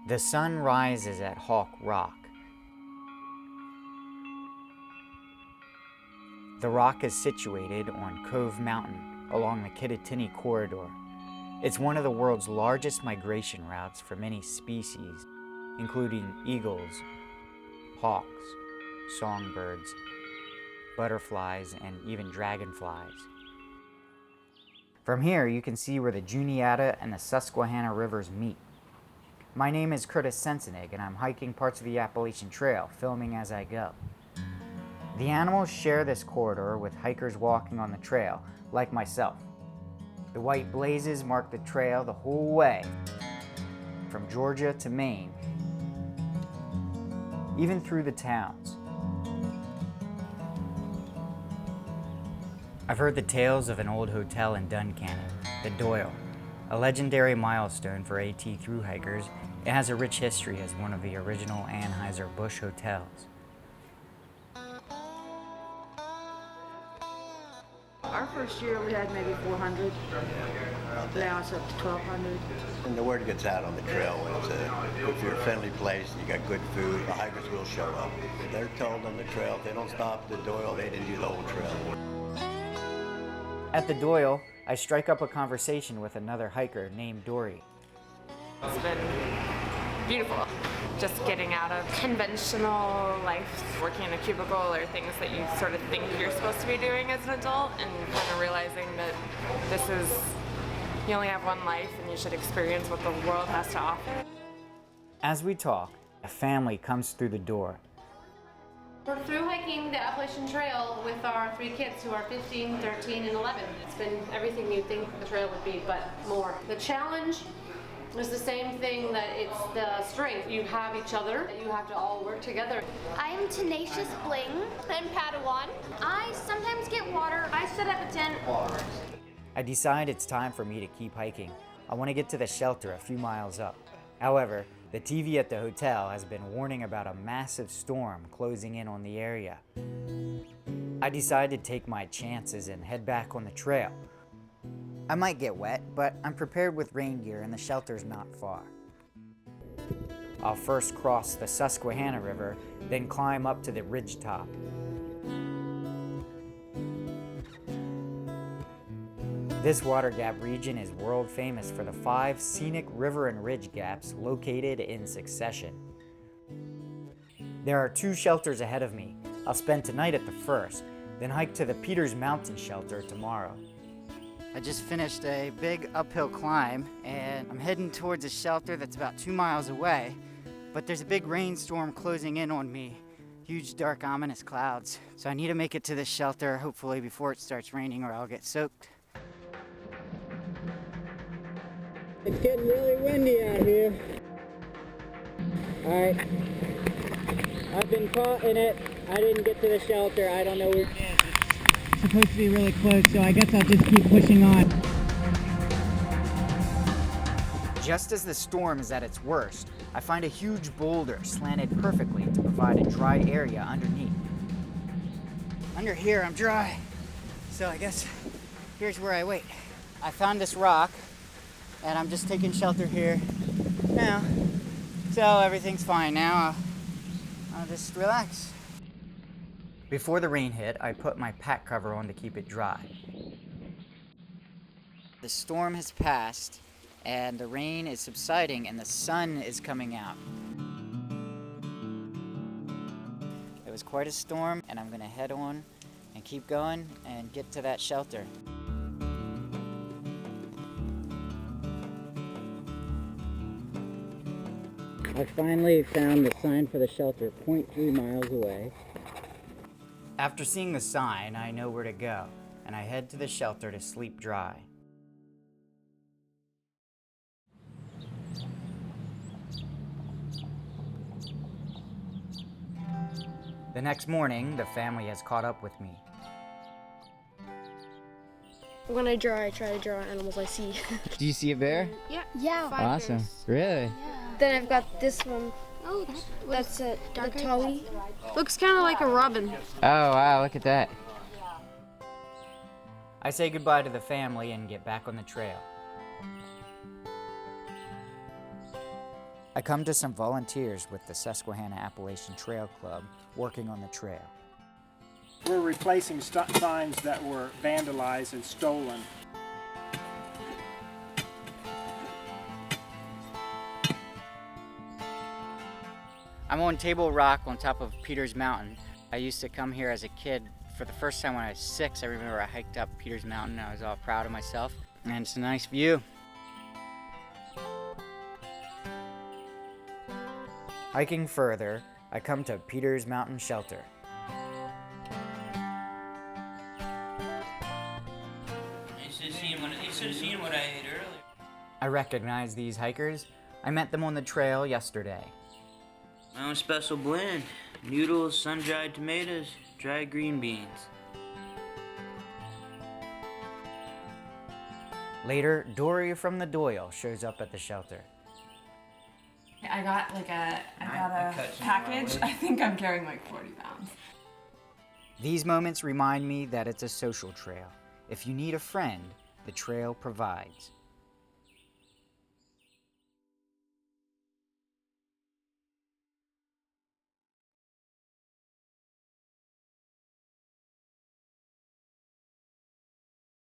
The sun rises at Hawk Rock. The rock is situated on Cove Mountain along the Kittatinny Corridor. It's one of the world's largest migration routes for many species, including eagles, hawks, songbirds, butterflies, and even dragonflies. From here, you can see where the Juniata and the Susquehanna rivers meet. My name is Curtis Sensenig, and I'm hiking parts of the Appalachian Trail, filming as I go. The animals share this corridor with hikers walking on the trail, like myself. The white blazes mark the trail the whole way, from Georgia to Maine, even through the towns. I've heard the tales of an old hotel in Duncannon, the Doyle, a legendary milestone for AT thru hikers. It has a rich history as one of the original Anheuser-Busch hotels. Our first year we had maybe 400. Now it's up to 1,200. And the word gets out on the trail when if you're a friendly place, you got good food, the hikers will show up. They're told on the trail if they don't stop at the Doyle, they didn't do the whole trail. At the Doyle, I strike up a conversation with another hiker named Dory. It's been beautiful. Just getting out of conventional life, working in a cubicle or things that you sort of think you're supposed to be doing as an adult, and kind of realizing that you only have one life and you should experience what the world has to offer. As we talk, a family comes through the door. We're through hiking the Appalachian Trail with our 3 kids who are 15, 13, and 11. It's been everything you'd think the trail would be, but more. The challenge is the same thing, that it's the strength. You have each other, you have to all work together. I'm Tenacious Bling and Padawan. I sometimes get water. I set up a tent. I decide it's time for me to keep hiking. I want to get to the shelter a few miles up. However, the TV at the hotel has been warning about a massive storm closing in on the area. I decide to take my chances and head back on the trail. I might get wet, but I'm prepared with rain gear and the shelter's not far. I'll first cross the Susquehanna River, then climb up to the ridge top. This water gap region is world famous for the 5 scenic river and ridge gaps located in succession. There are 2 shelters ahead of me. I'll spend tonight at the first, then hike to the Peters Mountain Shelter tomorrow. I just finished a big uphill climb, and I'm heading towards a shelter that's about 2 miles away, but there's a big rainstorm closing in on me. Huge, dark, ominous clouds. So I need to make it to this shelter, hopefully before it starts raining, or I'll get soaked. It's getting really windy out here. Alright. I've been caught in it. I didn't get to the shelter. I don't know where it is. It's supposed to be really close, so I guess I'll just keep pushing on. Just as the storm is at its worst, I find a huge boulder slanted perfectly to provide a dry area underneath. Under here, I'm dry. So I guess here's where I wait. I found this rock, and I'm just taking shelter here now. So everything's fine now. I'll just relax. Before the rain hit, I put my pack cover on to keep it dry. The storm has passed, and the rain is subsiding, and the sun is coming out. It was quite a storm, and I'm gonna head on and keep going and get to that shelter. I finally found the sign for the shelter 0.3 miles away. After seeing the sign, I know where to go, and I head to the shelter to sleep dry. The next morning, the family has caught up with me. When I draw, I try to draw animals I see. Do you see a bear? Yeah. Awesome. Really? Then I've got this one. Oh, that's a towhee. Looks kind of like a robin. Oh, wow, look at that. I say goodbye to the family and get back on the trail. I come to some volunteers with the Susquehanna Appalachian Trail Club working on the trail. We're replacing signs that were vandalized and stolen. I'm on Table Rock on top of Peters Mountain. I used to come here as a kid. For the first time when I was 6, I remember I hiked up Peters Mountain and I was all proud of myself. And it's a nice view. Hiking further, I come to Peters Mountain Shelter. You should have seen what I ate earlier. I recognize these hikers. I met them on the trail yesterday. My own special blend. Noodles, sun-dried tomatoes, dried green beans. Later, Dory from the Doyle shows up at the shelter. I got a package. I think I'm carrying like 40 pounds. These moments remind me that it's a social trail. If you need a friend, the trail provides.